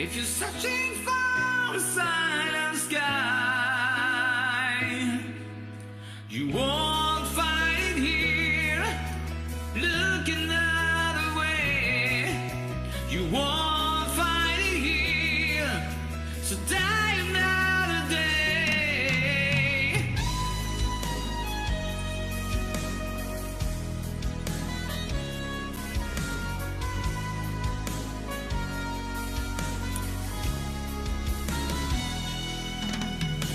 If you're searching for a silent sky, you won't find it here. Look another way, you won't find it here. So die another day.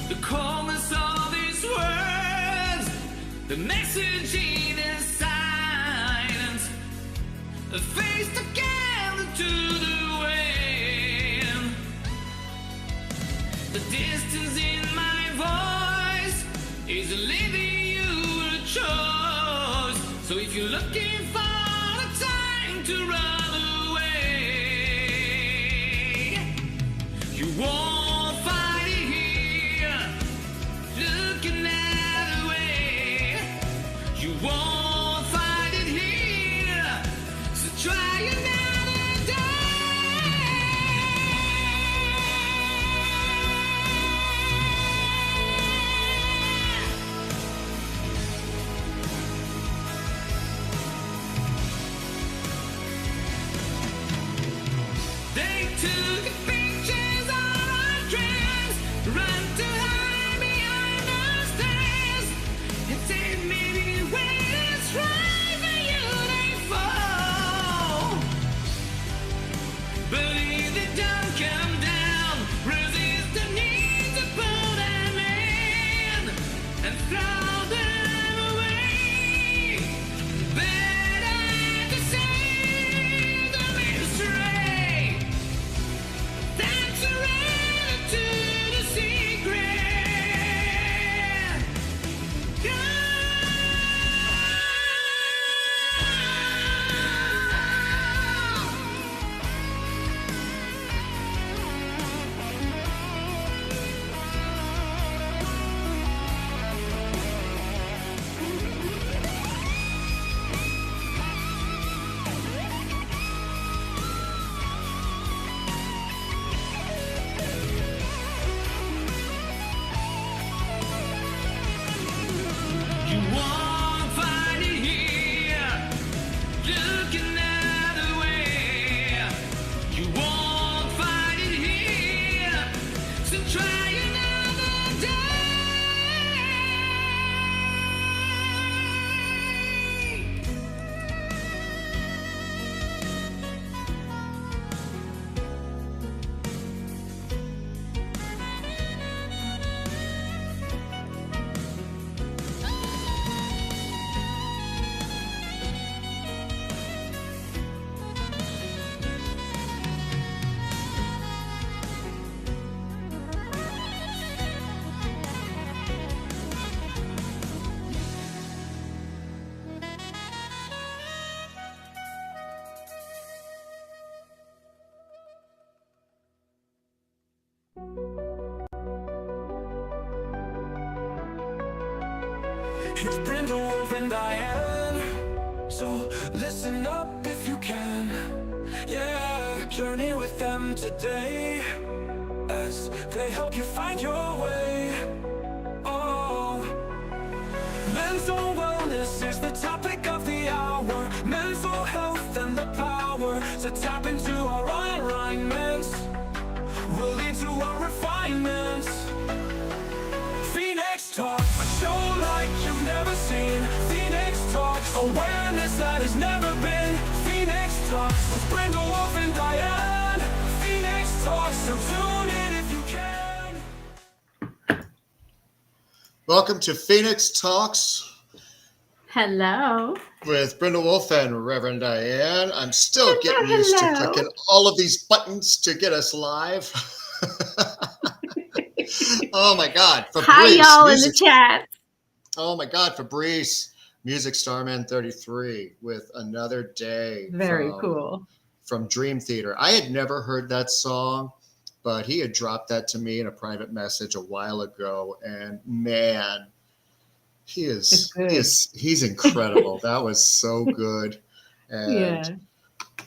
The chorus of these words, the message in the silence, a face together to the wind. The distance in my voice is leaving you a choice. So if you're looking for a time to run away, you won't find it here. Look another way, you won't find it here. So try another day. They took pictures of our dreams, run to hide behind the stairs, and say maybe when it's right for you they fall. But if they don't come down, resist the need to pull them in and throw them away. Better to save the mystery than surrender to the secret. You won't find it here. Look another way. You won't find it here. So try another day. It's Brenda, Wolf, and Diane. So listen up if you can. Yeah, journey with them today as they help you find your way. Oh, mental wellness is the topic of the hour. Mental health and the power to tap into our alignments will lead to our refinement. Phoenix Talk, a show like you've never seen. Phoenix Talks, awareness that has never been. Phoenix Talks with Brenda, Wolf, and Diane. Phoenix Talks, so tune in if you can. Welcome to Phoenix Talks Hello. with Brenda Wolf and Reverend Diane. I'm still getting used to clicking all of these buttons to get us live. Oh my God. Fabrice, Hi, y'all in the chat. Oh my God. Fabrice, Music Starman 33 with Another Day. Very cool. From Dream Theater. I had never heard that song, but he had dropped that to me in a private message a while ago. And man, he's incredible. That was so good. And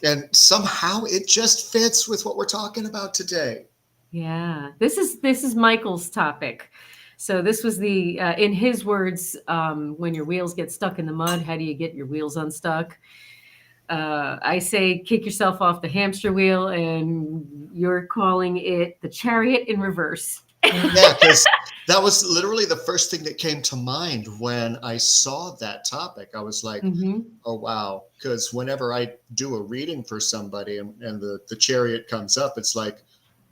And somehow it just fits with what we're talking about today. Yeah. This is Michael's topic. So this was the in his words, when your wheels get stuck in the mud, how do you get your wheels unstuck? I say kick yourself off the hamster wheel, and you're calling it the chariot in reverse. Yeah, because that was literally the first thing that came to mind when I saw that topic. I was like, Hmm. oh, wow. Because whenever I do a reading for somebody and the chariot comes up, it's like,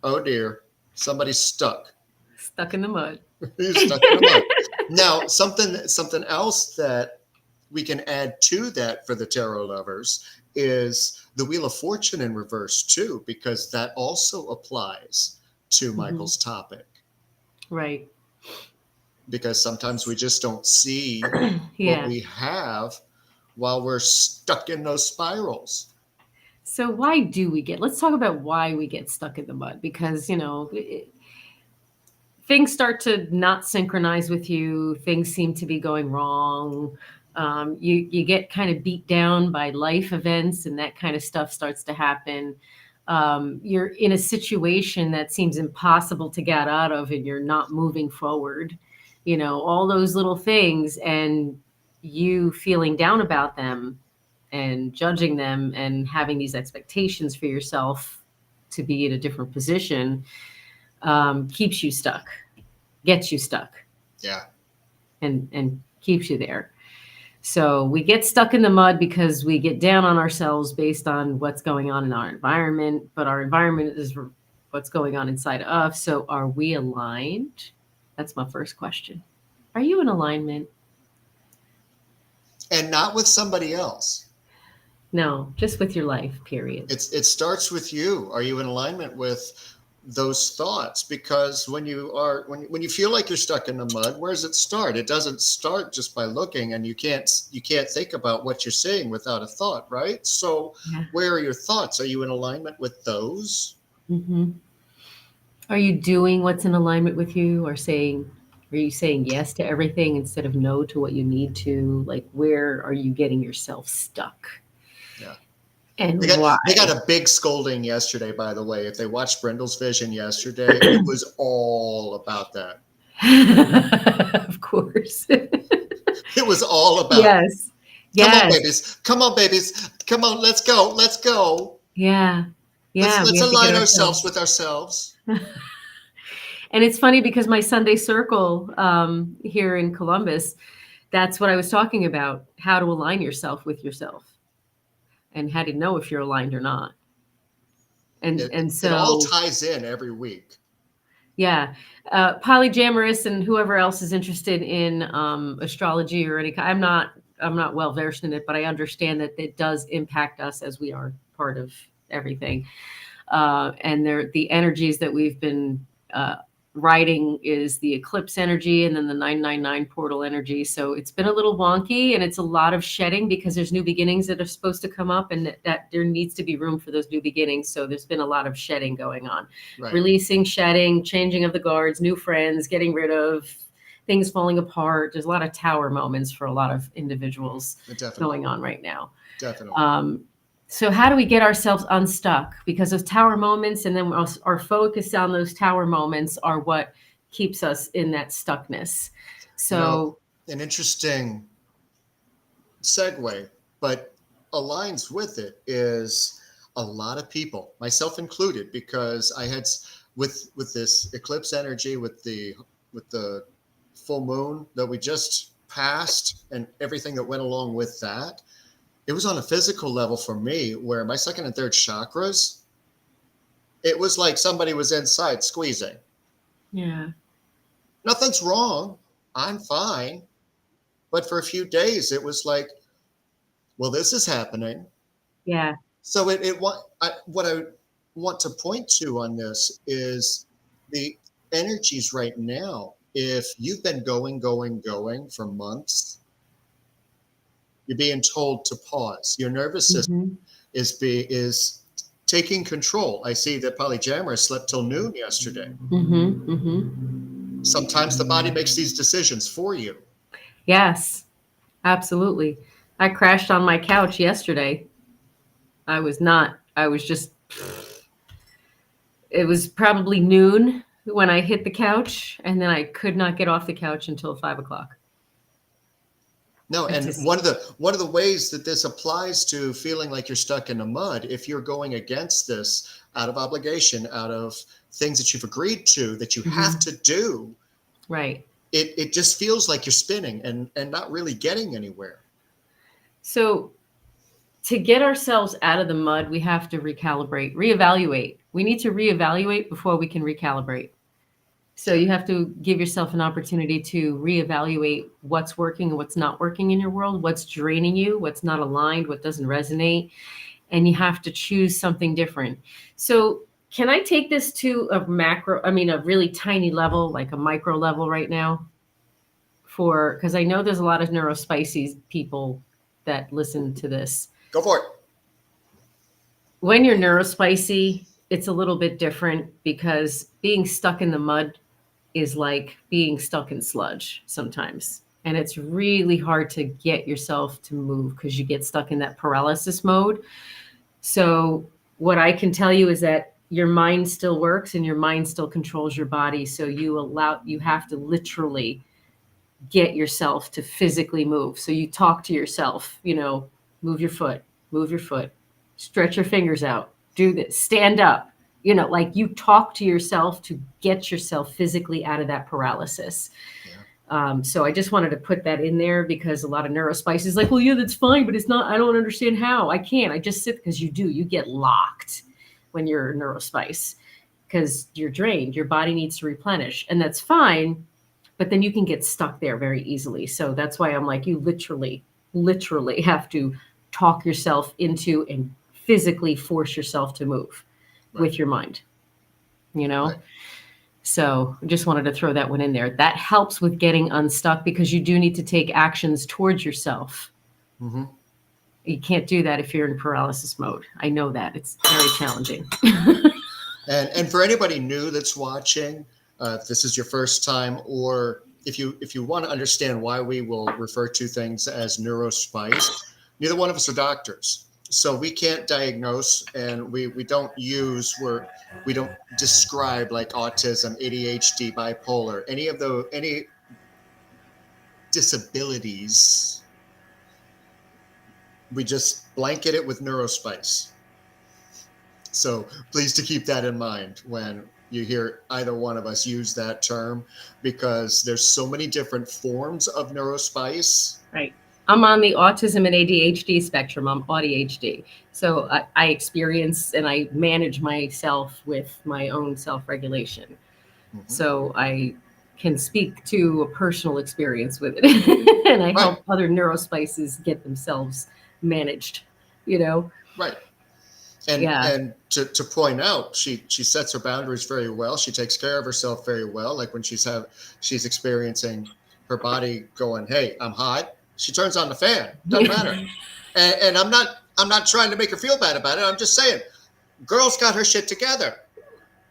oh dear, somebody's stuck. Stuck in the mud. He's stuck in the mud. Now, something else that we can add to that for the tarot lovers is the Wheel of Fortune in reverse too, because that also applies to Mhm. Michael's topic. Right. Because sometimes we just don't see what Yeah. we have while we're stuck in those spirals. So why do we get? Let's talk about why we get stuck in the mud, because things start to not synchronize with you. Things seem to be going wrong. You get kind of beat down by life events, and that kind of stuff starts to happen. You're in a situation that seems impossible to get out of, and you're not moving forward. All those little things, and you feeling down about them and judging them and having these expectations for yourself to be in a different position, keeps you stuck, gets you stuck, Yeah. and keeps you there. So we get stuck in the mud because we get down on ourselves based on what's going on in our environment, but our environment is what's going on inside of us. So are we aligned? That's my first question. Are you in alignment? And not with somebody else. No, just with your life, period. It starts with you. Are you in alignment with those thoughts? Because when you feel like you're stuck in the mud, where does it start? It doesn't start just by looking, and you can't think about what you're saying without a thought, right? So Yeah. where are your thoughts? Are you in alignment with those? Hmm. Are you doing what's in alignment with you, or are you saying yes to everything instead of no to what you need to? Like, where are you getting yourself stuck, Yeah. and why? They got a big scolding yesterday, by the way. If they watched Brendel's Vision yesterday, it was all about that. Of course. It was all about, Yes. come on, Yes. babies. Come on, babies. Come on, let's go. Let's go. Yeah. Yeah. We Let's have to get align ourselves. ourselves with ourselves. And it's funny because my Sunday circle here in Columbus, that's what I was talking about, how to align yourself with yourself and how to know if you're aligned or not. And It all so, ties in every week. yeah, polyamorous and whoever else is interested in astrology or any kind. I'm not well versed in it, but I understand that it does impact us as we are part of everything. And the energies that we've been writing is the eclipse energy and then the 999 portal energy. So it's been a little wonky, and it's a lot of shedding because there's new beginnings that are supposed to come up, and that there needs to be room for those new beginnings. So there's been a lot of shedding going on, Right. releasing, shedding, changing of the guards, new friends, getting rid of things falling apart. There's a lot of tower moments for a lot of individuals Definitely. going on right now. Definitely. So how do we get ourselves unstuck? Because of tower moments, and then our focus on those tower moments are what keeps us in that stuckness. So An interesting segue, but aligns with it is a lot of people, myself included, because I had with this eclipse energy, with the full moon that we just passed, and everything that went along with that. It was on a physical level for me, where my second and third chakras, it was like somebody was inside squeezing. yeah, Nothing's wrong. I'm fine. But for a few days, it was like, well, this is happening. yeah, So what I want to point to on this is the energies right now. If you've been going for months, you're being told to pause. Your nervous system is taking control. I see that polyamorous slept till noon yesterday. Sometimes the body makes these decisions for you. Yes, absolutely. I crashed on my couch yesterday. I was not. I was just, it was probably noon when I hit the couch, and then I could not get off the couch until 5 o'clock. No, It and just, one of the ways that this applies to feeling like you're stuck in the mud, if you're going against this out of obligation, out of things that you've agreed to that you have to do, right. it just feels like you're spinning and not really getting anywhere. So to get ourselves out of the mud, we have to recalibrate, reevaluate. We need to reevaluate before we can recalibrate. So you have to give yourself an opportunity to reevaluate what's working and what's not working in your world, what's draining you, what's not aligned, what doesn't resonate, and you have to choose something different. So can I take this to a macro, I mean, a really tiny level, like a micro level right now? Because I know there's a lot of neurospicy people that listen to this. Go for it. When you're neurospicy, it's a little bit different because being stuck in the mud is like being stuck in sludge sometimes. And it's really hard to get yourself to move because you get stuck in that paralysis mode. So, what I can tell you is that your mind still works and your mind still controls your body. So, you have to literally get yourself to physically move. So, you talk to yourself, move your foot, stretch your fingers out, do this, stand up. Like you talk to yourself to get yourself physically out of that paralysis. Yeah. So I just wanted to put that in there because a lot of neurospice is like, well, yeah, that's fine, but it's not, I don't understand how. I can't. I just sit because you get locked when you're neurospice because you're drained. Your body needs to replenish, and that's fine. But then you can get stuck there very easily. So that's why I'm like, you literally have to talk yourself into and physically force yourself to move with your mind, Right. So I just wanted to throw that one in there. That helps with getting unstuck because you do need to take actions towards yourself. Mm-hmm. You can't do that if you're in paralysis mode. I know that. It's very challenging. And for anybody new that's watching, if this is your first time, or if you want to understand why we will refer to things as neurospice, neither one of us are doctors. So we can't diagnose, and we don't describe like autism, ADHD, bipolar, any disabilities. We just blanket it with neurospice. So please to keep that in mind when you hear either one of us use that term, because there's so many different forms of neurospice. Right. I'm on the autism and ADHD spectrum. I'm ADHD. So I experience and I manage myself with my own self-regulation. Mhm. So I can speak to a personal experience with it. And I help other neurospices get themselves managed, Right. And Yeah. and to point out, she sets her boundaries very well. She takes care of herself very well. Like when she's experiencing her body going, hey, I'm hot. She turns on the fan. Doesn't matter. And I'm not trying to make her feel bad about it. I'm just saying, girl's got her shit together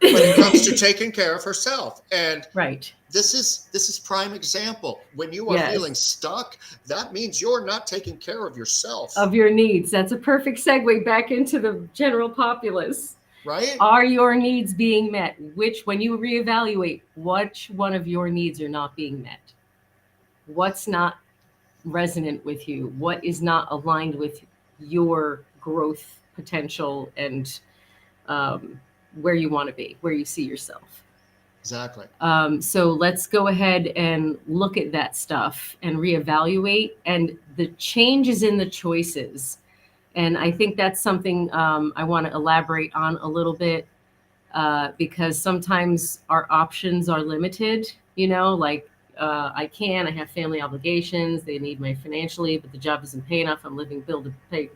when it comes to taking care of herself. And Right. this is prime example. When you are Yes. feeling stuck, that means you're not taking care of yourself. Of your needs. That's a perfect segue back into the general populace. Right? Are your needs being met? When you reevaluate, which one of your needs are not being met? What's not resonant with you? What is not aligned with your growth potential and where you want to be, where you see yourself? Exactly. So let's go ahead and look at that stuff and reevaluate and the changes in the choices. And I think that's something I want to elaborate on a little bit because sometimes our options are limited, like I have family obligations. They need my financially, but the job doesn't pay enough. I'm living bill to pay,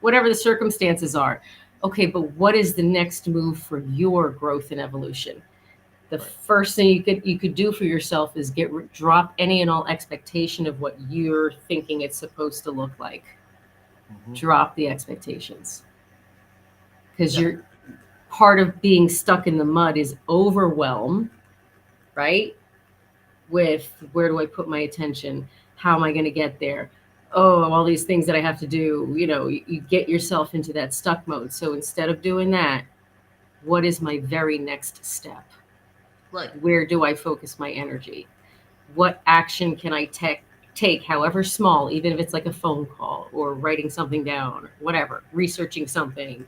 whatever the circumstances are. Okay, but what is the next move for your growth and evolution? The first thing you could do for yourself is drop any and all expectation of what you're thinking it's supposed to look like. Mhm. Drop the expectations. Because you're part of being stuck in the mud is overwhelm, right? With where do I put my attention? How am I going to get there? oh, all these things that I have to do, you get yourself into that stuck mode. So instead of doing that, what is my very next step? Right. Where do I focus my energy? What action can I take, however small, even if it's like a phone call or writing something down, or whatever, researching something?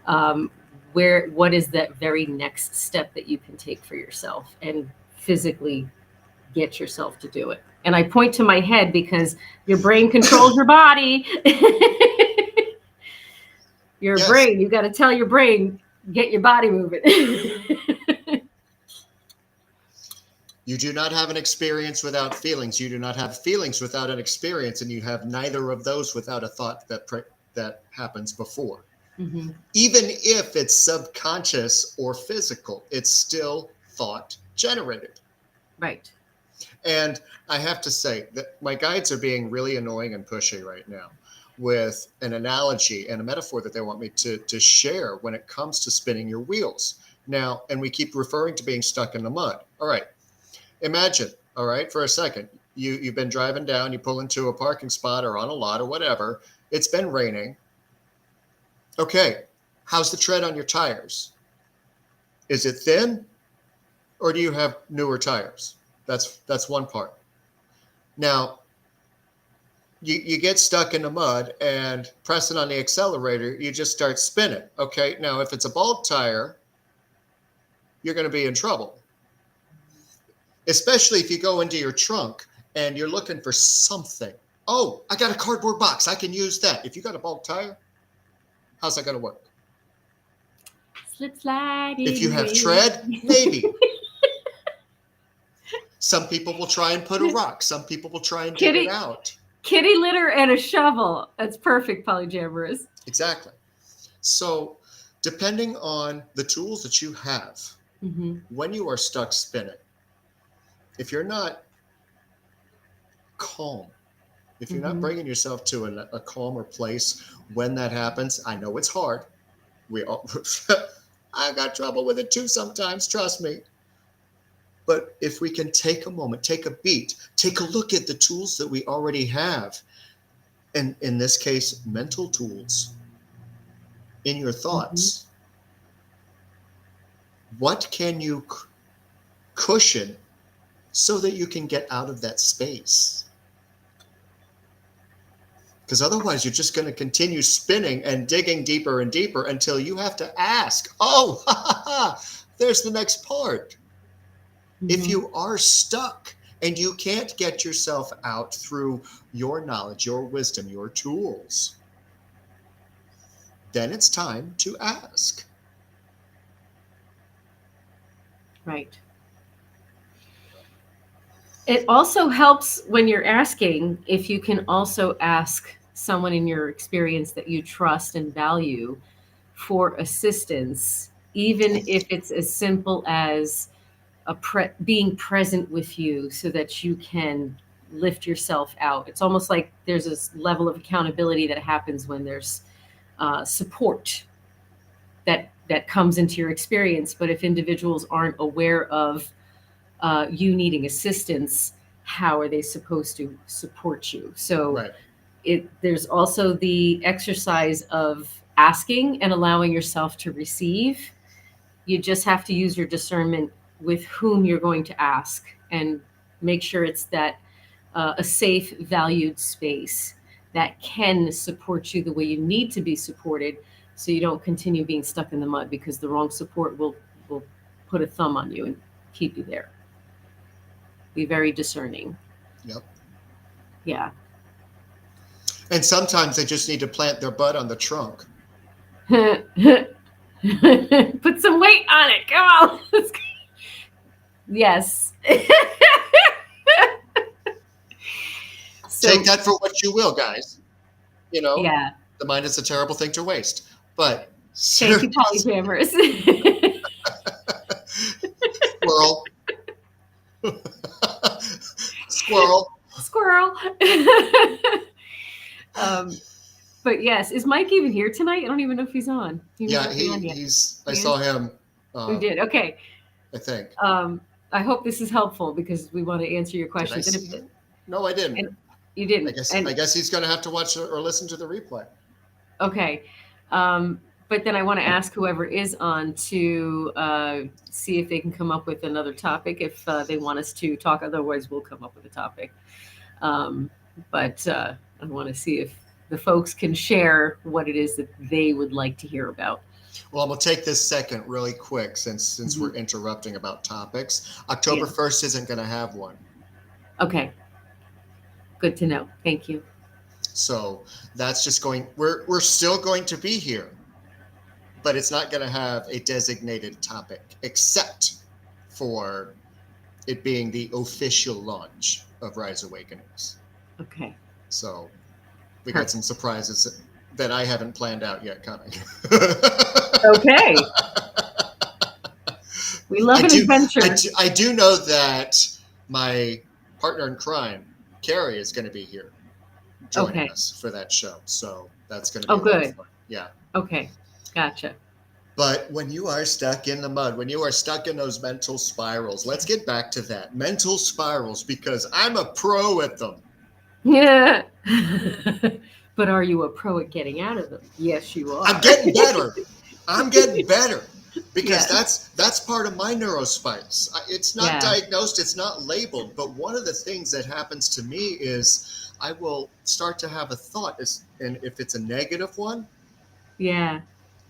Um, what is that very next step that you can take for yourself and physically get yourself to do it? And I point to my head because your brain controls your body. Your Yes. brain, you got to tell your brain, get your body moving. You do not have an experience without feelings. You do not have feelings without an experience, and you have neither of those without a thought that happens before. Mm-hmm. Even if it's subconscious or physical, it's still thought generated. Right. And I have to say that my guides are being really annoying and pushy right now with an analogy and a metaphor that they want me to share when it comes to spinning your wheels. Now, and we keep referring to being stuck in the mud. All right. Imagine, all right, for a second, you've been driving down, you pull into a parking spot or on a lot or whatever. It's been raining. Okay. How's the tread on your tires? Is it thin or do you have newer tires? That's one part. Now, you get stuck in the mud and pressing on the accelerator, you just start spinning. Okay, now if it's a bald tire, you're going to be in trouble. Especially if you go into your trunk and you're looking for something. Oh, I got a cardboard box. I can use that. If you got a bald tire, how's that going to work? Slip sliding. If you have tread, maybe. Some people will try and put a rock. Some people will try and dig it out. Kitty litter and a shovel. That's perfect, polyamorous. Exactly. So depending on the tools that you have, when you are stuck spinning, if you're not calm, if you're not bringing yourself to a calmer place when that happens, I know it's hard. We all, I've got trouble with it too sometimes, trust me. But if we can take a moment, take a beat, take a look at the tools that we already have, and in this case, mental tools in your thoughts, what can you cushion so that you can get out of that space? Because otherwise you're just going to continue spinning and digging deeper and deeper until you have to ask, oh, there's the next part. If you are stuck and you can't get yourself out through your knowledge, your wisdom, your tools, then it's time to ask. Right. It also helps when you're asking if you can also ask someone in your experience that you trust and value for assistance, even if it's as simple as being present with you so that you can lift yourself out. It's almost like there's this level of accountability that happens when there's support that comes into your experience. But if individuals aren't aware of you needing assistance, how are they supposed to support you? So there's also the exercise of asking and allowing yourself to receive. You just have to use your discernment with whom you're going to ask and make sure it's that a safe, valued space that can support you the way you need to be supported, so you don't continue being stuck in the mud, because the wrong support will put a thumb on you and keep you there. Be very discerning. Yep. Yeah. And sometimes they just need to plant their butt on the trunk. Put some weight on it. Come on. Yes. So, take that for what you will, guys. You know, yeah. The mind is a terrible thing to waste. But thank you, polyamorous. Squirrel. Squirrel. But yes, is Mike even here tonight? I don't even know if he's on. Yeah, he's. I saw him. We did. Okay. I think. I hope this is helpful because we want to answer your questions. No, I didn't. You I didn't. guess And I guess he's going to have to watch or listen to the replay. okay. But then I want to ask whoever is on to see if they can come up with another topic if they want us to talk. Otherwise, we'll come up with a topic. Um, but I want to see if the folks can share what it is that they would like to hear about. Well, we'll take this second really quick since Mhm. we're interrupting about topics. October Yeah. 1st isn't going to have one. Okay. Good to know. Thank you. So that's just going, we're still going to be here, but it's not going to have a designated topic except for it being the official launch of Rise Awakenings. Okay. So we got some surprises that I haven't planned out yet coming. Okay. We love an adventure. I do know that my partner in crime, Carrie, is going to be here joining Okay. us for that show. So that's going to be Oh, a lot of good. fun. Yeah. Okay. Gotcha. But when you are stuck in the mud, when you are stuck in those mental spirals, let's get back to that. Mental spirals, because I'm a pro at them. Yeah. But are you a pro at getting out of them? Yes, you are. I'm getting better. I'm getting better because Yes. that's part of my neurospice. It's not Yeah. diagnosed, it's not labeled, but one of the things that happens to me is I will start to have a thought, and if it's a negative one, Yeah.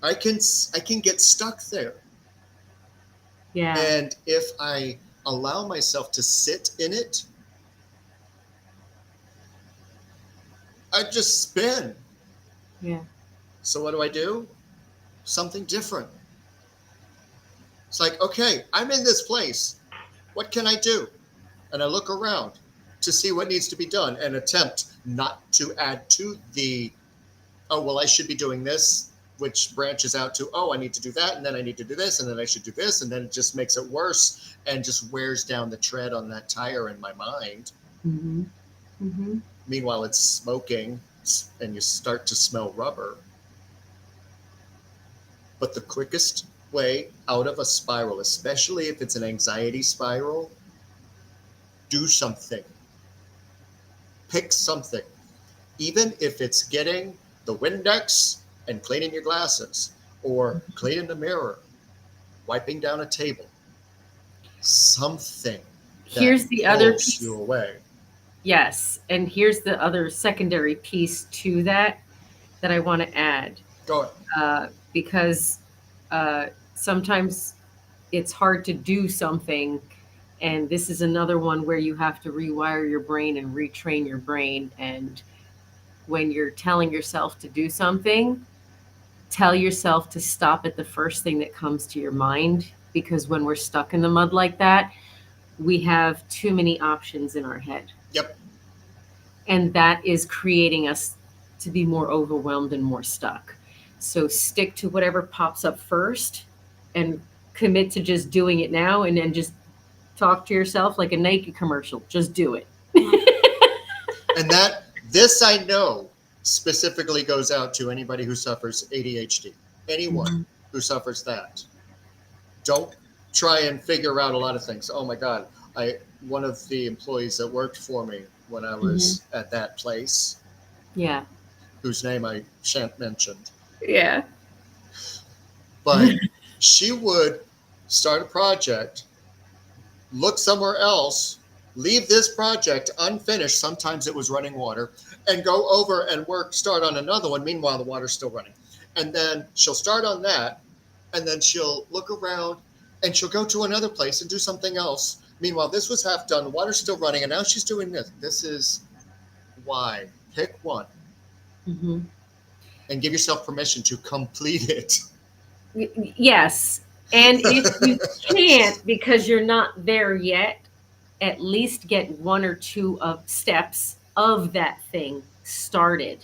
I can get stuck there. Yeah. And if I allow myself to sit in it, I just spin. Yeah. So what do? Something different. It's like, okay, I'm in this place. What can I do? And I look around to see what needs to be done and attempt not to add to the, oh, well, I should be doing this, which branches out to, oh, I need to do that, and then I need to do this, and then I should do this, and then it just makes it worse and just wears down the tread on that tire in my mind. Mm-hmm. Mm-hmm. Meanwhile, it's smoking, and you start to smell rubber. But the quickest way out of a spiral, especially if it's an anxiety spiral, do something. Pick something. Even if it's getting the Windex and cleaning your glasses, or cleaning the mirror, wiping down a table. Something that Here's the other pulls piece. you away. Yes. And here's the other secondary piece to that I want to add. Go ahead. Because sometimes it's hard to do something. And this is another one where you have to rewire your brain and retrain your brain. And when you're telling yourself to do something, tell yourself to stop at the first thing that comes to your mind. Because when we're stuck in the mud like that, we have too many options in our head. Yep. And that is creating us to be more overwhelmed and more stuck. So stick to whatever pops up first and commit to just doing it now, and then just talk to yourself like a Nike commercial. Just do it. And this I know specifically goes out to anybody who suffers ADHD. Anyone who suffers that. Don't try and figure out a lot of things. Oh my God. One of the employees that worked for me when I was at that place, Yeah. whose name I shan't mention, Yeah. but she would start a project, look somewhere else, leave this project unfinished. Sometimes it was running water, and go over and start on another one. Meanwhile, the water's still running. And then she'll start on that, and then she'll look around and she'll go to another place and do something else. Meanwhile, this was half done, the water's still running, and now she's doing this. This is why. Pick one Mm-hmm. and give yourself permission to complete it. Yes. And if you can't because you're not there yet, at least get one or two of steps of that thing started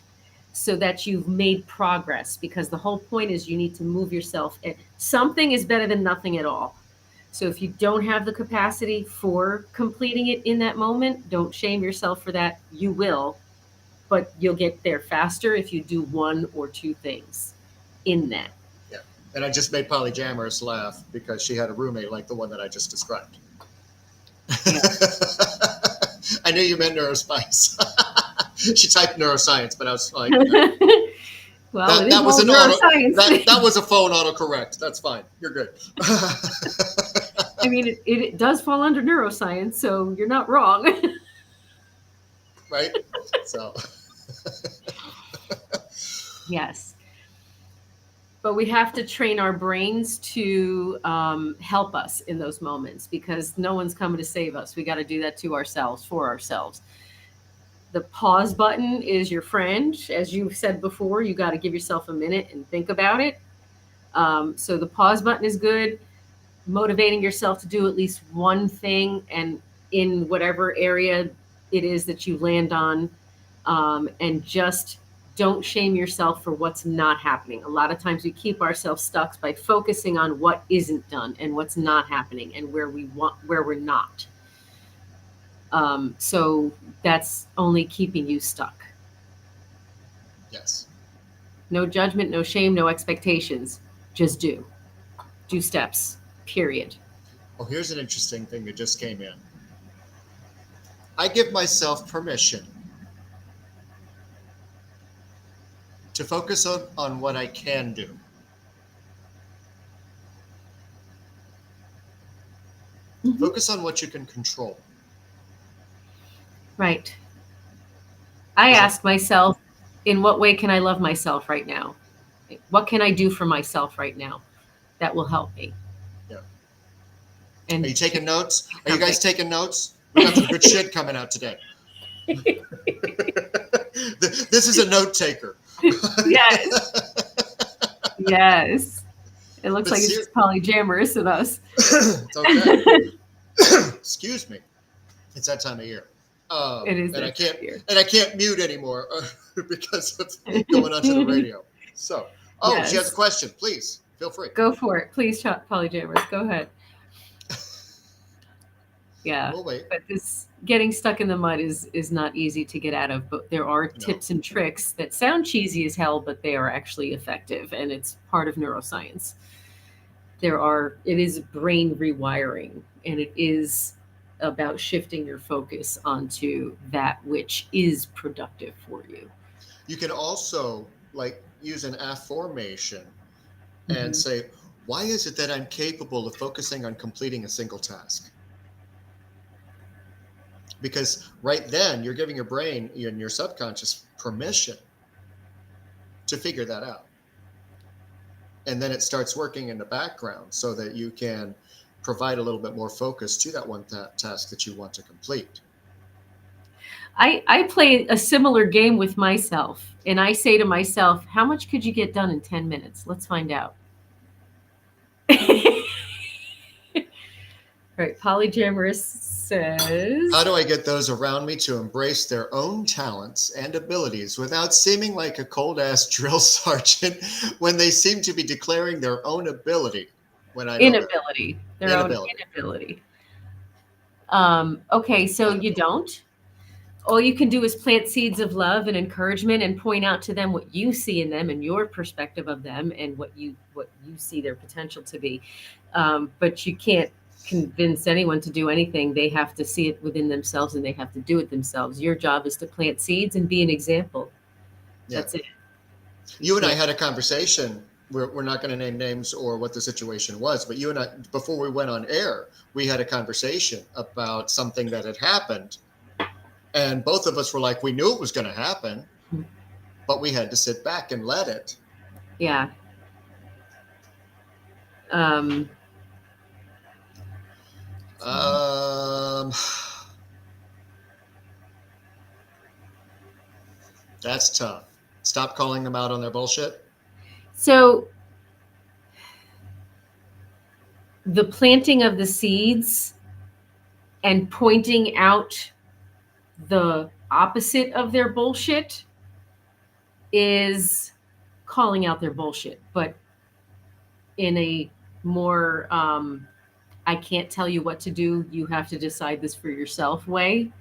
so that you've made progress, because the whole point is you need to move yourself. Something is better than nothing at all. So if you don't have the capacity for completing it in that moment, don't shame yourself for that. You will, but you'll get there faster if you do one or two things in that. Yeah. And I just made Polyjamorous laugh because she had a roommate like the one that I just described. Yeah. I knew you meant neurospice. She typed neuroscience, but I was like, Well, that, it is that was all an auto. neuroscience. That was a phone autocorrect. That's fine. You're good. I mean, it does fall under neuroscience, so you're not wrong. Right. So. Yes. But we have to train our brains to help us in those moments because no one's coming to save us. We got to do that to ourselves, for ourselves. The pause button is your friend. As you said before, you got to give yourself a minute and think about it. So the pause button is good. Motivating yourself to do at least one thing and in whatever area it is that you land on, and just don't shame yourself for what's not happening. A lot of times we keep ourselves stuck by focusing on what isn't done and what's not happening and where we're not. So that's only keeping you stuck. Yes. No judgment, no shame, no expectations. Just do steps, period. Oh, here's an interesting thing that just came in. I give myself permission to focus on what I can do. Mhm. Focus on what you can control. Right. I ask myself, in what way can I love myself right now? What can I do for myself right now that will help me? Yeah. And Are you taking notes? Are you guys taking notes? We got some good shit coming out today. This is a note taker. Yes. Yes. It looks But like it's just polyamorous in us. It's okay. Excuse me. It's that time of year. It is and I that can't year. and I can't mute anymore because of going onto the radio. So, she has a Yes. question. Please feel free. Go for it. Please, polyamorous. Go ahead. Yeah. We'll wait. But this getting stuck in the mud is not easy to get out of, but there are No. tips and tricks that sound cheesy as hell, but they are actually effective, and it's part of neuroscience. It is brain rewiring, and it is about shifting your focus onto that which is productive for you. You can also use an affirmation and Mhm. say, why is it that I'm capable of focusing on completing a single task? Because right then you're giving your brain and your subconscious permission to figure that out. And then it starts working in the background so that you can provide a little bit more focus to that one task that you want to complete. I play a similar game with myself, and I say to myself, how much could you get done in 10 minutes? Let's find out. Right, polyamorous says, How do I get those around me to embrace their own talents and abilities without seeming like a cold ass drill sergeant when they seem to be declaring their own ability when I know better? inability, their own Inability. inability. Okay, so you don't. All you can do is plant seeds of love and encouragement and point out to them what you see in them and your perspective of them and what you see their potential to be. But you can't convince anyone to do anything. They have to see it within themselves and they have to do it themselves. Your job is to plant seeds and be an example. Yeah. That's it. You and I had a conversation. We're not going to name names or what the situation was, but you and I, before we went on air, we had a conversation about something that had happened. And both of us were like, we knew it was going to happen, but we had to sit back and let it. Yeah. That's tough. Stop calling them out on their bullshit. So the planting of the seeds and pointing out the opposite of their bullshit is calling out their bullshit, but in a more I can't tell you what to do, you have to decide this for yourself way.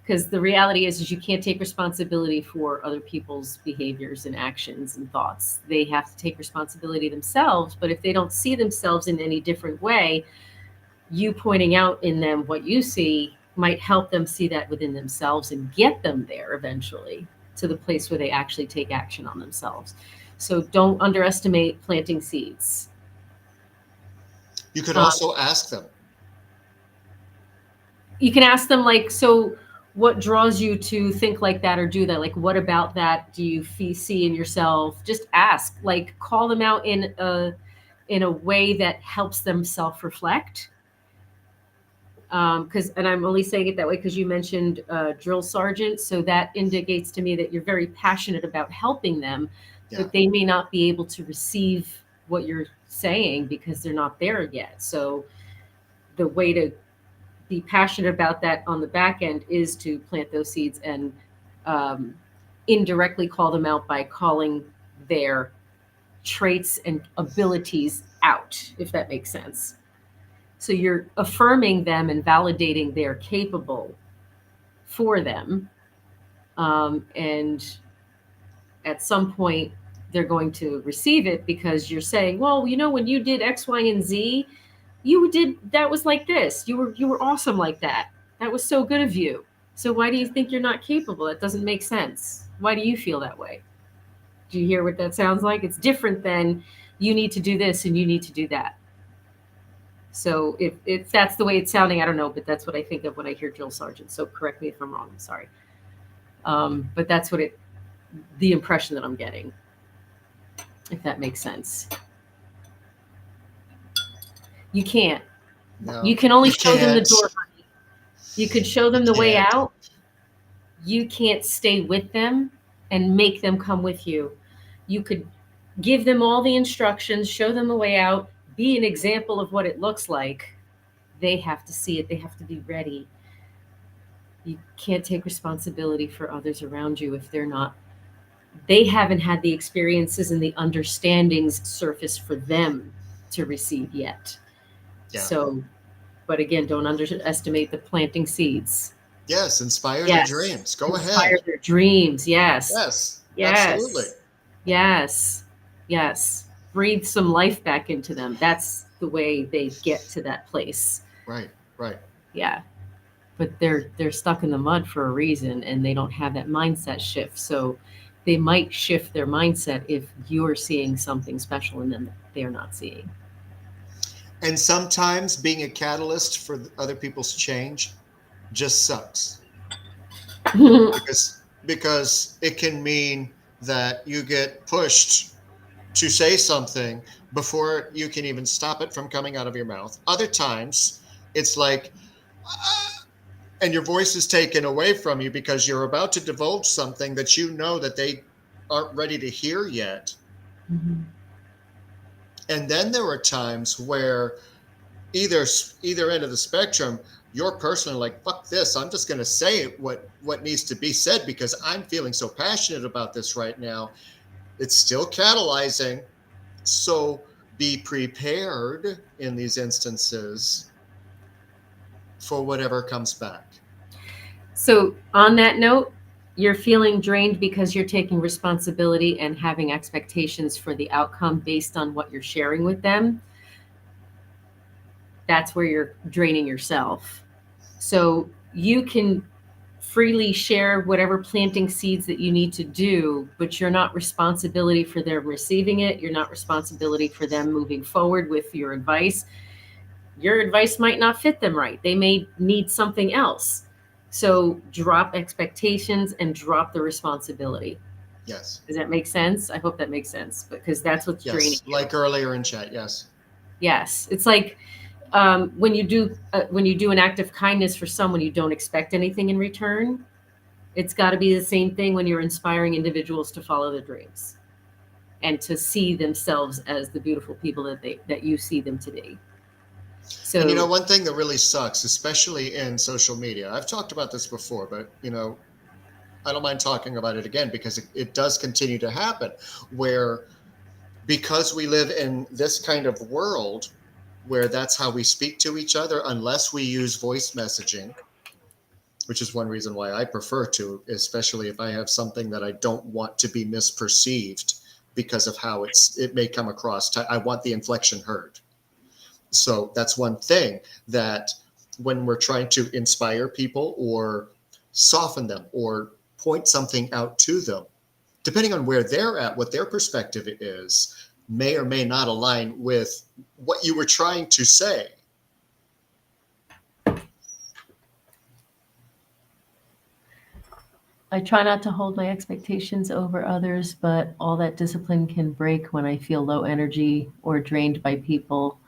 Because the reality is you can't take responsibility for other people's behaviors and actions and thoughts. They have to take responsibility themselves, but if they don't see themselves in any different way, you pointing out in them what you see might help them see that within themselves and get them there eventually to the place where they actually take action on themselves. So don't underestimate planting seeds. You could Um, also ask them. you can ask them like, so what draws you to think like that or do that? Like, what about that do you see in yourself? Just ask, like, call them out in a way that helps them self-reflect. Because, and I'm only saying it that way because you mentioned drill sergeant, so that indicates to me that you're very passionate about helping them, Yeah. but they may not be able to receive what you're saying because they're not there yet. So the way to be passionate about that on the back end is to plant those seeds and um, indirectly call them out by calling their traits and abilities out, if that makes sense. So you're affirming them and validating they're capable for them. And at some point, they're going to receive it because you're saying, well, you know, when you did X, Y, and Z, you did that was like this. You were awesome like that. That was so good of you. So why do you think you're not capable? That doesn't make sense. Why do you feel that way? Do you hear what that sounds like? It's different than you need to do this and you need to do that. So if that's the way it's sounding, I don't know, but that's what I think of when I hear drill sergeant. So correct me if I'm wrong. I'm sorry. But that's the impression that I'm getting, if that makes sense. You can't. No, You can only you show them the can't. door, honey. You could show them You the way can't. out. You can't stay with them and make them come with you. You could give them all the instructions, show them the way out, be an example of what it looks like. They have to see it, they have to be ready. You can't take responsibility for others around you if they haven't had the experiences and the understandings surface for them to receive yet. Yeah. So, but again, don't underestimate the planting seeds. Yes, inspire their Yes. dreams. Go Inspire ahead. their dreams. Yes. Yes, absolutely. Yes. Yes. Yes. Breathe some life back into them. That's the way they get to that place. Right, right. Yeah. But they're stuck in the mud for a reason and they don't have that mindset shift. So they might shift their mindset if you're seeing something special in them that they're not seeing. And sometimes being a catalyst for other people's change just sucks because it can mean that you get pushed to say something before you can even stop it from coming out of your mouth. Other times, it's like, "Ah," and your voice is taken away from you because you're about to divulge something that you know that they aren't ready to hear yet. Mhm. And then there are times where either end of the spectrum, you're personally like, fuck this, I'm just going to say what needs to be said because I'm feeling so passionate about this right now. It's still catalyzing. So be prepared in these instances for whatever comes back. So, on that note, you're feeling drained because you're taking responsibility and having expectations for the outcome based on what you're sharing with them. That's where you're draining yourself. So, you can freely share whatever planting seeds that you need to do, but you're not responsibility for them receiving it. You're not responsibility for them moving forward with your advice. Your advice might not fit them right. They may need something else. So drop expectations and drop the responsibility. Yes. Does that make sense? I hope that makes sense because that's what's draining Yes. you. Like earlier in chat. Yes. Yes, it's like when you do an act of kindness for someone, you don't expect anything in return. It's got to be the same thing when you're inspiring individuals to follow their dreams and to see themselves as the beautiful people that you see them to be. So, And you know, one thing that really sucks, especially in social media, I've talked about this before, but I don't mind talking about it again because it does continue to happen where because we live in this kind of world where that's how we speak to each other, unless we use voice messaging, which is one reason why I prefer to, especially if I have something that I don't want to be misperceived because of how it may come across. I want the inflection heard. So that's one thing that when we're trying to inspire people or soften them or point something out to them, depending on where they're at, what their perspective is, may or may not align with what you were trying to say. I try not to hold my expectations over others, but all that discipline can break when I feel low energy or drained by people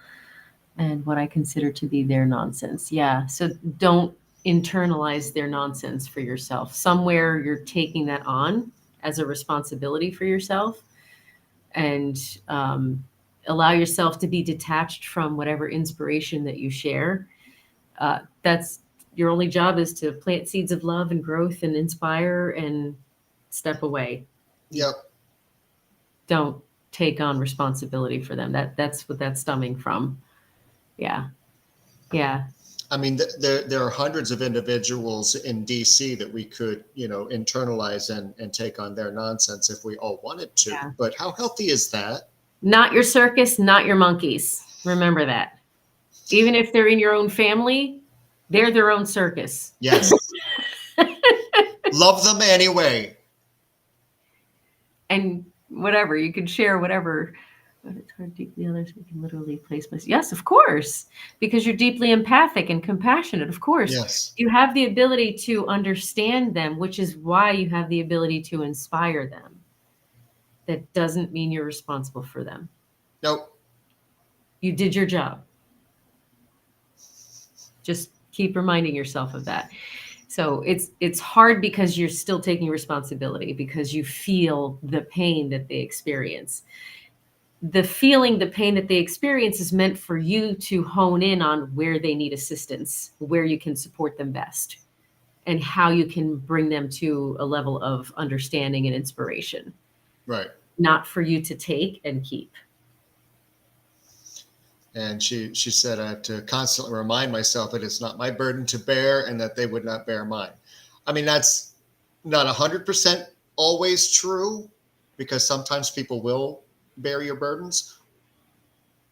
and what I consider to be their nonsense. Yeah. So don't internalize their nonsense for yourself. Somewhere you're taking that on as a responsibility for yourself, and allow yourself to be detached from whatever inspiration that you share. That's your only job, is to plant seeds of love and growth and inspire and step away. Yep. Don't take on responsibility for them. That's what that's stemming from. Yeah. Yeah. I mean, there are hundreds of individuals in DC that we could, internalize and take on their nonsense if we all wanted to. Yeah. But how healthy is that? Not your circus, not your monkeys. Remember that. Even if they're in your own family, they're their own circus. Yes. Love them anyway. And whatever, you can share whatever. But it's hard deeply others, we can literally place myself. Yes, of course, because you're deeply empathic and compassionate. Of course, Yes. You have the ability to understand them, which is why you have the ability to inspire them. That doesn't mean you're responsible for them. Nope. You did your job. Just keep reminding yourself of that. So it's hard because you're still taking responsibility, because you feel the pain that they experience. The pain that they experience is meant for you to hone in on where they need assistance, where you can support them best, and how you can bring them to a level of understanding and inspiration. Right. Not for you to take and keep. And she said, I have to constantly remind myself that it's not my burden to bear and that they would not bear mine. I mean, that's not 100% always true, because sometimes people will bear your burdens,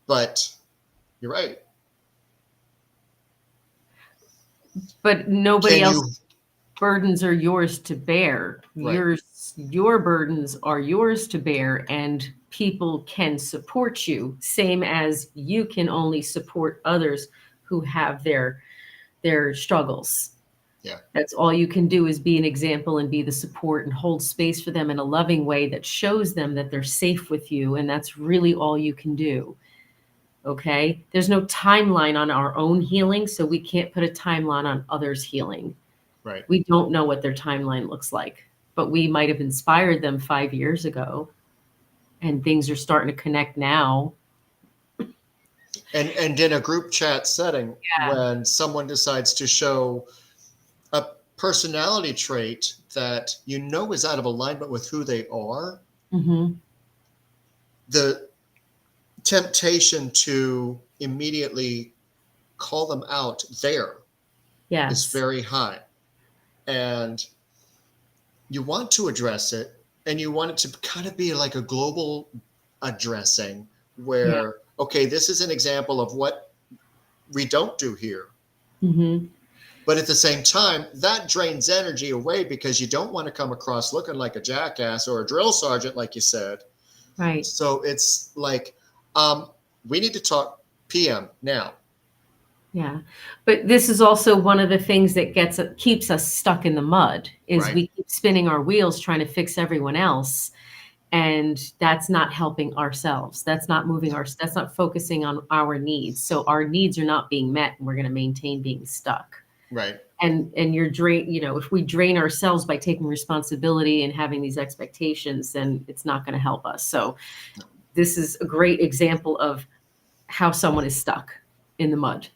but you're right. But nobody else's burdens are yours to bear. Right. Your burdens are yours to bear, and people can support you, same as you can only support others who have their struggles. Yeah. That's all you can do, is be an example and be the support and hold space for them in a loving way that shows them that they're safe with you. And that's really all you can do. Okay. There's no timeline on our own healing, so we can't put a timeline on others' healing. Right. We don't know what their timeline looks like, but we might have inspired them 5 years ago, and things are starting to connect now. And in a group chat setting, Yeah. when someone decides to show a personality trait that is out of alignment with who they are, Mm-hmm. the temptation to immediately call them out there Yes. is very high. And you want to address it, and you want it to kind of be like a global addressing where, okay, this is an example of what we don't do here. Mm-hmm. But at the same time, that drains energy away, because you don't want to come across looking like a jackass or a drill sergeant, like you said. Right. So it's like, we need to talk PM now. Yeah. But this is also one of the things that keeps us stuck in the mud, is Right. we keep spinning our wheels trying to fix everyone else. And that's not helping ourselves. That's not that's not focusing on our needs. So our needs are not being met, and we're going to maintain being stuck. Right. And you're if we drain ourselves by taking responsibility and having these expectations, then it's not going to help us. So this is a great example of how someone is stuck in the mud.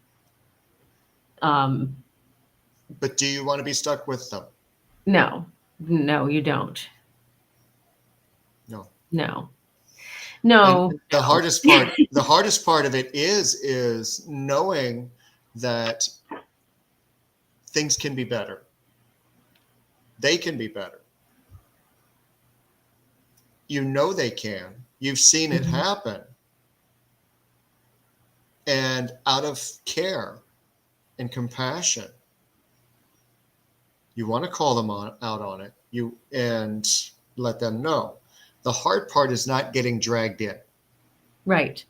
But do you want to be stuck with them? No, you don't. No. No. No. And the hardest part of it is knowing that things can be better. They can be better. They can. You've seen it happen. And out of care, and compassion. You want to call them out on it, and let them know. The hard part is not getting dragged in. Right.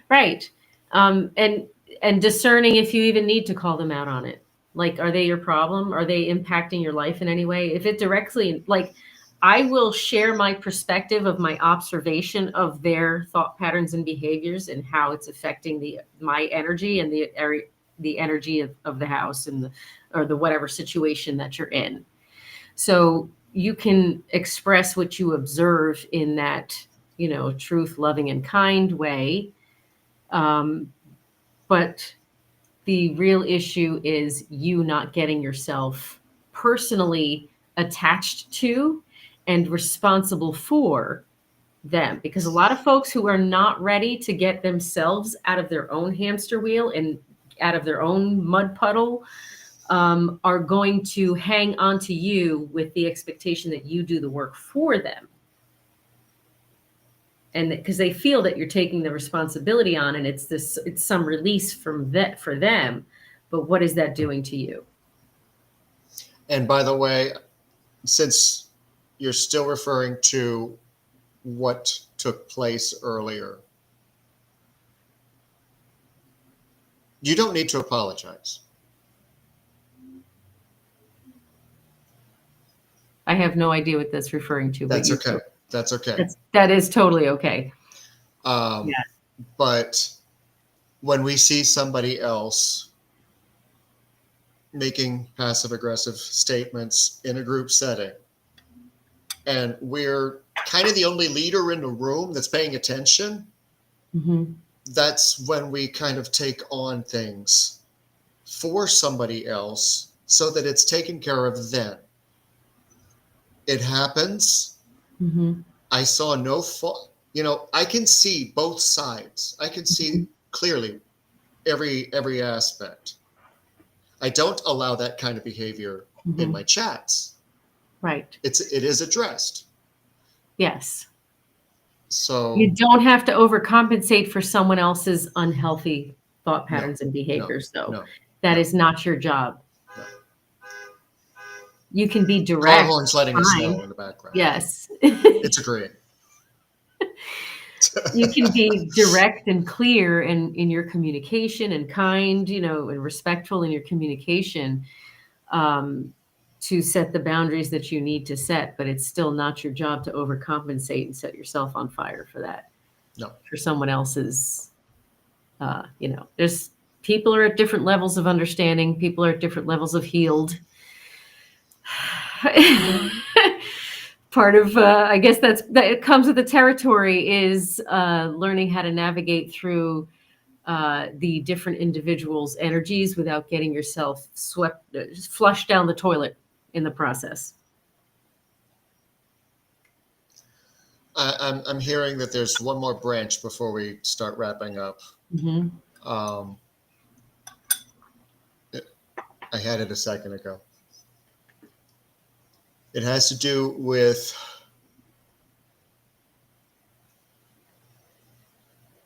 Right. And discerning if you even need to call them out on it. Like, are they your problem? Are they impacting your life in any way? If it directly, like, I will share my perspective of my observation of their thought patterns and behaviors and how it's affecting my energy and the energy of the house and the whatever situation that you're in. So you can express what you observe in that, truth, loving, and kind way. But the real issue is you not getting yourself personally attached to and responsible for them. Because a lot of folks who are not ready to get themselves out of their own hamster wheel and out of their own mud puddle are going to hang on to you with the expectation that you do the work for them. And because they feel that you're taking the responsibility on, and it's some release from that for them. But what is that doing to you? And by the way, since you're still referring to what took place earlier, you don't need to apologize. I have no idea what that's referring to. That's okay. That's okay. That is totally okay. But when we see somebody else making passive aggressive statements in a group setting, and we're kind of the only leader in the room that's paying attention, that's when we kind of take on things for somebody else so that it's taken care of then. It happens. I saw no fault. I can see both sides. I can see clearly every aspect. I don't allow that kind of behavior in my chats. Right. It is addressed. Yes. So you don't have to overcompensate for someone else's unhealthy thought patterns and behaviors, though. That is not your job. No. You can be direct. Car horns letting us know in the background. Yes. It's agreeing. You can be direct and clear in your communication and kind, and respectful in your communication to set the boundaries that you need to set, but it's still not your job to overcompensate and set yourself on fire for that. No. For someone else's, there's people are at different levels of understanding. People are at different levels of healed. Part of, I guess that it comes with the territory is learning how to navigate through the different individuals' energies without getting yourself flushed down the toilet in the process. I'm hearing that there's one more branch before we start wrapping up. I had it a second ago. It has to do with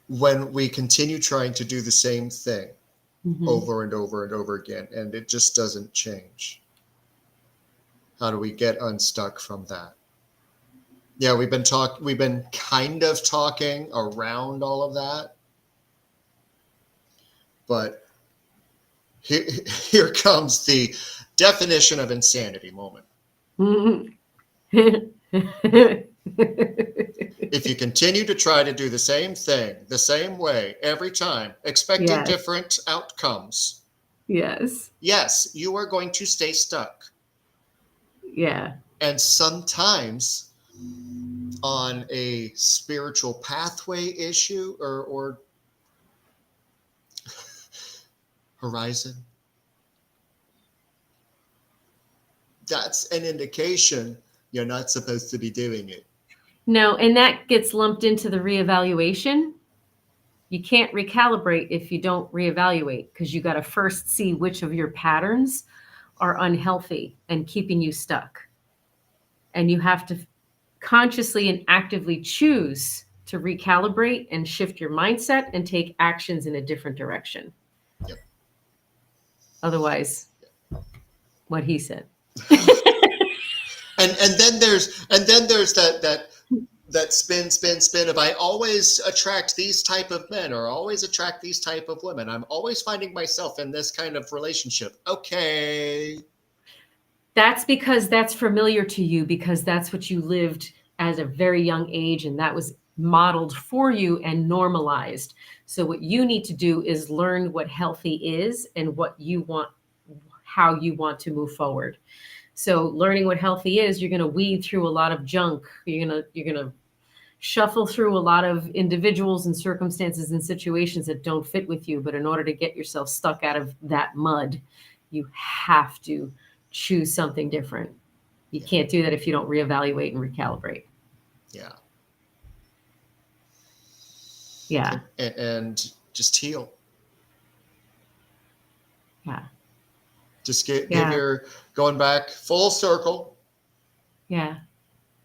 when we continue trying to do the same thing over and over and over again, and it just doesn't change. How do we get unstuck from that? Yeah, we've been kind of talking around all of that, but here comes the definition of insanity moment. If you continue to try to do the same thing, the same way, every time, expecting different outcomes. Yes, you are going to stay stuck. Yeah. And sometimes on a spiritual pathway issue or horizon, that's an indication you're not supposed to be doing it. No, and that gets lumped into the reevaluation. You can't recalibrate if you don't reevaluate, because you got to first see which of your patterns are unhealthy and keeping you stuck. And you have to consciously and actively choose to recalibrate and shift your mindset and take actions in a different direction. Yep. Otherwise, what he said. And then there's that spin of I always attract these type of men or always attract these type of women. I'm always finding myself in this kind of relationship. Okay. That's because that's familiar to you, because that's what you lived at a very young age, and that was modeled for you and normalized. So what you need to do is learn what healthy is and what you want, how you want to move forward. So learning what healthy is, you're going to weed through a lot of junk. You're going to shuffle through a lot of individuals and circumstances and situations that don't fit with you. But in order to get yourself stuck out of that mud, you have to choose something different. You can't do that if you don't reevaluate and recalibrate. Yeah. Yeah. And just heal. Yeah. Just give your going back full circle. Yeah.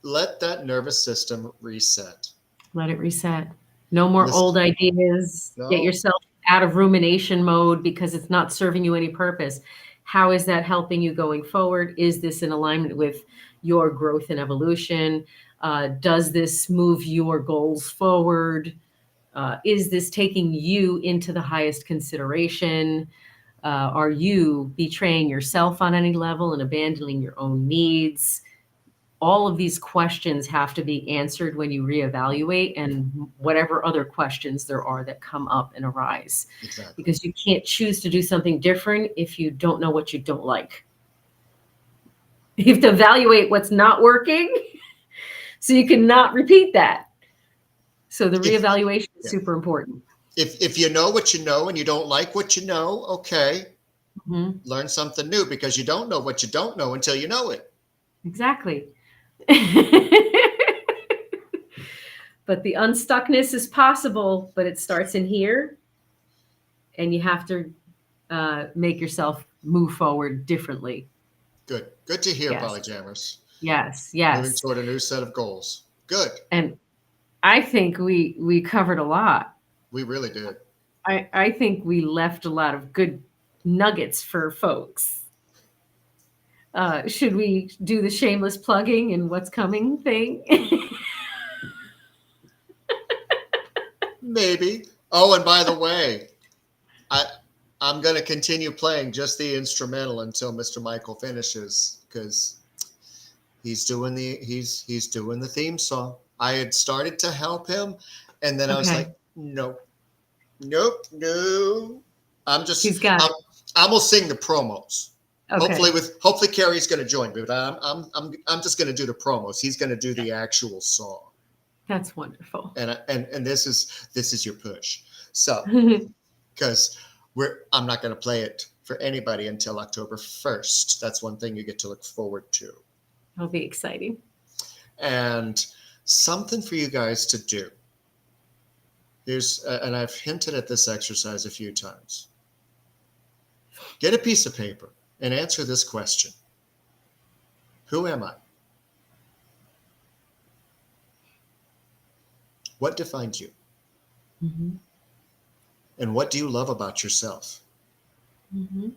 Let that nervous system reset. Let it reset. No more old ideas. No. Get yourself out of rumination mode because it's not serving you any purpose. How is that helping you going forward? Is this in alignment with your growth and evolution? Does this move your goals forward? Is this taking you into the highest consideration? Are you betraying yourself on any level and abandoning your own needs? All of these questions have to be answered when you reevaluate, and whatever other questions there are that come up and arise. Exactly. Because you can't choose to do something different if you don't know what you don't like. You have to evaluate what's not working so you cannot repeat that. So the reevaluation is super important. If you know what you know and you don't like what you know, okay, Mm-hmm. learn something new, because you don't know what you don't know until you know it. Exactly. But the unstuckness is possible, but it starts in here, and you have to make yourself move forward differently. Good to hear, Yes. Polyjammers. Yes. Moving toward a new set of goals. Good. And I think we covered a lot. We really did. I think we left a lot of good nuggets for folks. Should we do the shameless plugging and what's coming thing? Maybe. Oh, and by the way, I'm going to continue playing just the instrumental until Mr. Michael finishes, because he's doing the theme song. I had started to help him, and then I was like, nope. I'm gonna sing the promos. Okay. Hopefully Carrie's gonna join me, but I'm just gonna do the promos. He's gonna do the actual song. That's wonderful. And this is your push. So because I'm not gonna play it for anybody until October 1st. That's one thing you get to look forward to. It'll be exciting. And something for you guys to do. And I've hinted at this exercise a few times. Get a piece of paper and answer this question. Who am I? What defines you? Mm-hmm. And what do you love about yourself? Mm-hmm.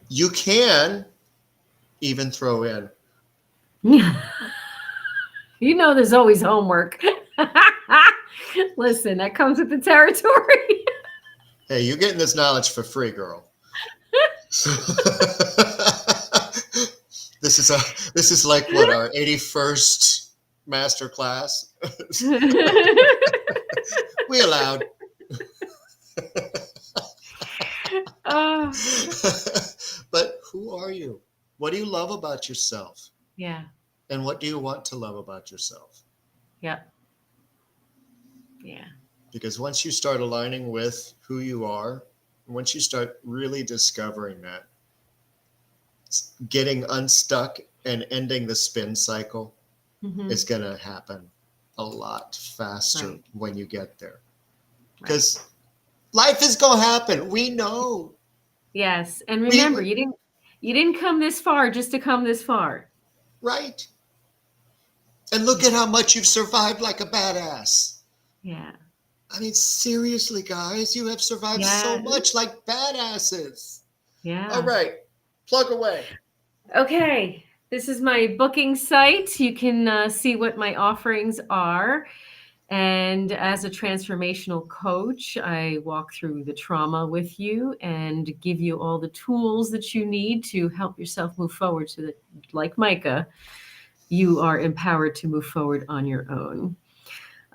You can even throw in. You know, there's always homework. Listen, that comes with the territory. Hey, you're getting this knowledge for free, girl. This is like what, our 81st master class. We allowed. But who are you? What do you love about yourself? Yeah. And what do you want to love about yourself? Yeah. Yeah. Because once you start aligning with who you are, once you start really discovering that, getting unstuck and ending the spin cycle is going to happen a lot faster when you get there. Because life is going to happen. We know. Yes. And remember, you didn't come this far just to come this far. Right. And look at how much you've survived like a badass. Yeah. I mean, seriously, guys, you have survived so Yeah. much like badasses. All Yeah. right, plug away. Okay. This is my booking site. You can see what my offerings are. And as a transformational coach, I walk through the trauma with you and give you all the tools that you need to help yourself move forward so that, like Micah, you are empowered to move forward on your own.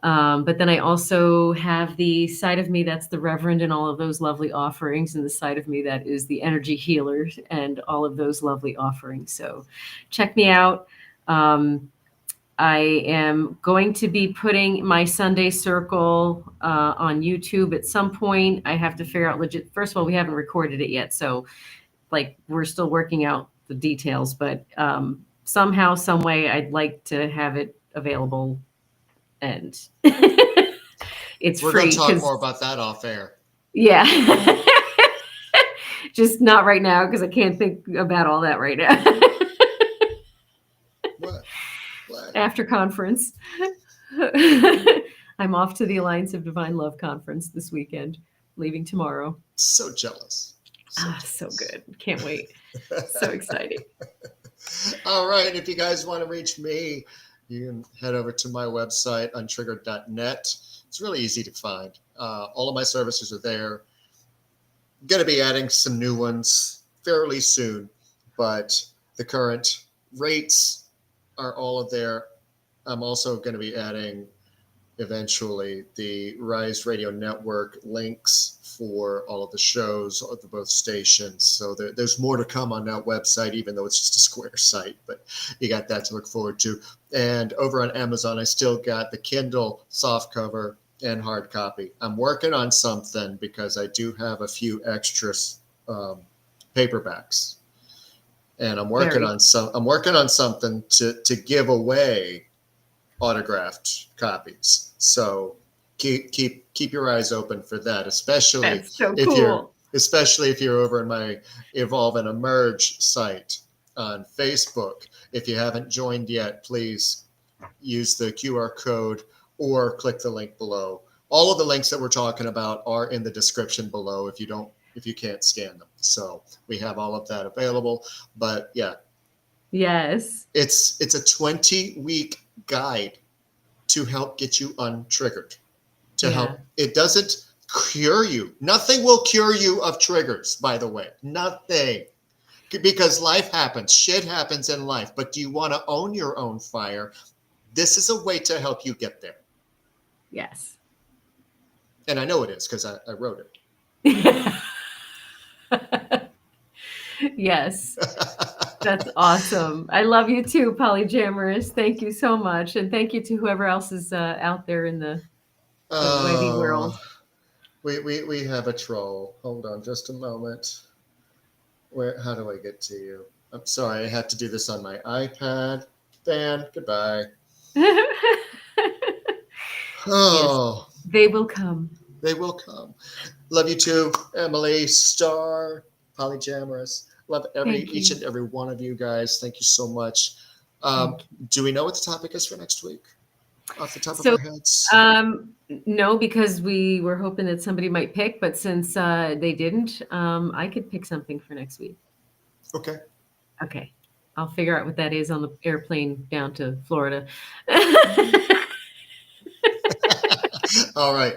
But then I also have the side of me that's the Reverend and all of those lovely offerings, and the side of me that is the energy healer and all of those lovely offerings. So check me out. I am going to be putting my Sunday Circle on YouTube at some point. I have to figure out legit. First of all, we haven't recorded it yet, so like we're still working out the details. But somehow, some way, I'd like to have it available, and it's We're going free to talk because more about that off air. yeah, just not right now because I can't think about all that right now. What? What? After conference. I'm off to the Alliance of Divine Love conference this weekend, leaving tomorrow. So jealous. So good. Can't wait. So exciting. All right. If you guys want to reach me, you can head over to my website, untriggered.net. It's really easy to find. All of my services are there. Going to be adding some new ones fairly soon, but the current rates are all of there. I'm also going to be adding eventually the Rise Radio Network links for all of the shows of the both stations. So there's more to come on that website, even though it's just a square site, but you got that to look forward to. And over on Amazon, I still got the Kindle softcover and hard copy. I'm working on something because I do have a few extras paperbacks, and I'm working on something to give away autographed copies. So keep your eyes open for that, especially That's so if cool. you're over in my Evolve and Emerge site on Facebook. If you haven't joined yet, please use the QR code or click the link below. All of the links that we're talking about are in the description below if you can't scan them. So we have all of that available. But yeah, Yes. it's a 20-week guide to help get you untriggered. Yeah. It doesn't cure you. Nothing will cure you of triggers, by the way. Nothing. Because life happens. Shit happens in life. But do you want to own your own fire? This is a way to help you get there. Yes. And I know it is because I wrote it. Yes. That's awesome. I love you too, Polyjammerous. Thank you so much. And thank you to whoever else is out there in the webby world. We have a troll. Hold on just a moment. How do I get to you? I'm sorry, I have to do this on my iPad. Dan, goodbye. Oh, yes, they will come. They will come. Love you too, Emily, Star, Polyjammerous. Love each and every one of you guys. Thank you so much. Do we know what the topic is for next week? Off the top of our heads? No, because we were hoping that somebody might pick, but since they didn't, I could pick something for next week. Okay. Okay. I'll figure out what that is on the airplane down to Florida. All right.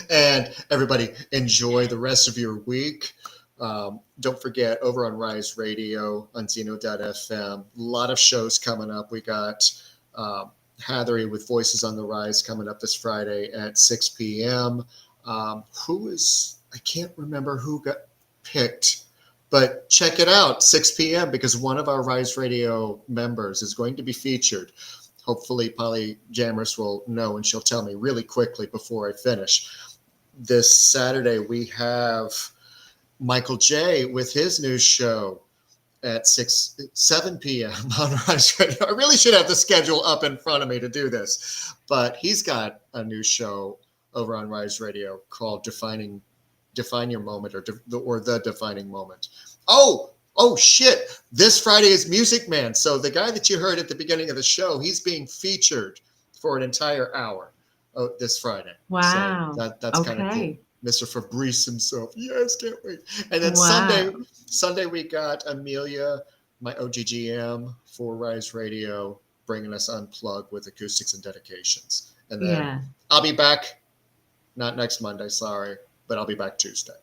And everybody, enjoy the rest of your week. Don't forget, over on Rise Radio, on Zeno.fm, a lot of shows coming up. We got Hathery with Voices on the Rise coming up this Friday at 6 p.m. I can't remember who got picked, but check it out, 6 p.m., because one of our Rise Radio members is going to be featured. Hopefully Polyjammerous will know, and she'll tell me really quickly before I finish. This Saturday, we have Michael J. with his new show at 7 p.m. on Rise Radio. I really should have the schedule up in front of me to do this, but he's got a new show over on Rise Radio called Define Your Moment, or the Defining Moment. Oh shit! This Friday is Music Man. So the guy that you heard at the beginning of the show, he's being featured for an entire hour. this Friday. Wow. So that's kind of cool. Okay. Mr. Fabrice himself. Yes, can't wait. And then Wow. Sunday we got Amelia, my OGGM for Rise Radio, bringing us Unplugged with acoustics and dedications. And then Yeah. I'll be back, not next Monday, sorry, but I'll be back Tuesday.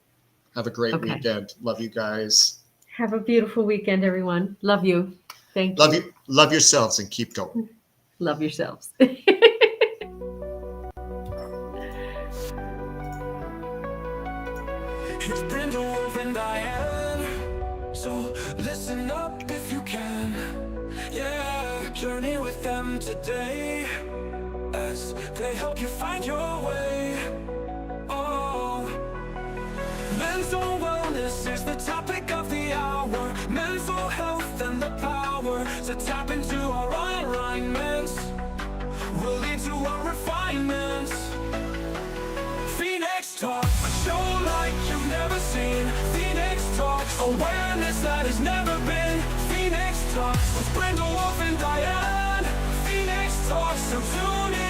Have a great Okay. weekend. Love you guys. Have a beautiful weekend, everyone. Love you. Thank Love you. you. Love yourselves and keep going. Love yourselves. It's Brenda Wolf and Diane. So listen up if you can. Yeah, journey with them today as they help you find your way. Oh, mental wellness is the topic of the hour. Mental health and the power to tap into our alignments will lead to our refinements. Phoenix Talk, a show like you've never seen. Phoenix Talks, awareness that has never been. Phoenix Talks with Brenda Wolf and Diane. Phoenix Talks, so tune in.